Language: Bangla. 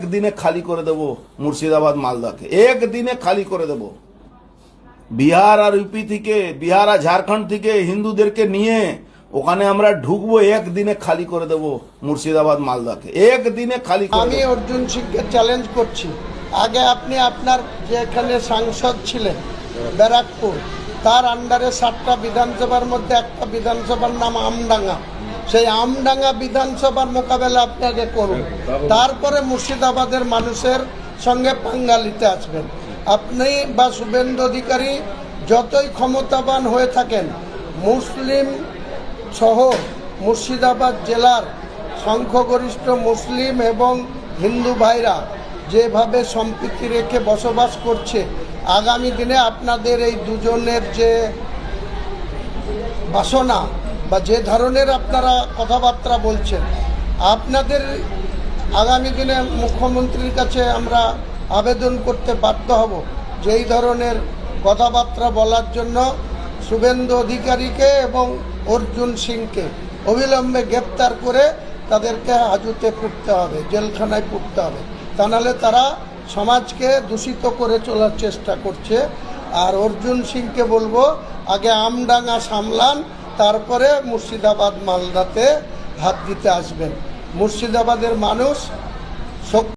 একদিনে খালি করে দেব মুর্শিদাবাদ মালদাকে, একদিনে খালি করে দেব। বিহার আর ইউপি থেকে, বিহার আর ঝাড়খণ্ড থেকে হিন্দুদেরকে নিয়ে ওখানে আমরা ঢুকবো, একদিনে খালি করে দেব মুর্শিদাবাদ মালদাকে, একদিনে খালি করে আমি দেব। অর্জুন সিংকে চ্যালেঞ্জ করছি, আগে আপনি আপনার যেখানে সাংসদ ছিলেন ব্যারাকপুর, তার আন্ডারে 7টা বিধানসভার মধ্যে একটা বিধানসভার নাম আমডাঙ্গা, সেই আমডাঙ্গা বিধানসভার মোকাবেলা আপনি আগে করুন, তারপরে মুর্শিদাবাদের মানুষের সঙ্গে পাঙ্গালিতে আসবেন। আপনি বা শুভেন্দু অধিকারী যতই ক্ষমতাবান হয়ে থাকেন, মুসলিম সহ মুর্শিদাবাদ জেলার সংখ্যাগরিষ্ঠ মুসলিম এবং হিন্দু ভাইরা যেভাবে সম্প্রীতি রেখে বসবাস করছে, আগামী দিনে আপনাদের এই দুজনের যে বাসনা বা যে ধরনের আপনারা কথাবার্তা বলছেন, আপনাদের আগামী দিনে মুখ্যমন্ত্রীর কাছে আমরা আবেদন করতে বাধ্য হব যে এই ধরনের কথাবার্তা বলার জন্য শুভেন্দু অধিকারীকে এবং অর্জুন সিংকে অবিলম্বে গ্রেপ্তার করে তাদেরকে হাজতে পুড়তে হবে, জেলখানায় পুড়তে হবে, তা নাহলে তারা সমাজকে দূষিত করে চলার চেষ্টা করছে। আর অর্জুন সিংকে বলবো আগে আমডাঙ্গা সামলান, তারপরে মুর্শিদাবাদ মালদাতে হাত দিতে আসবেন। মুর্শিদাবাদের মানুষ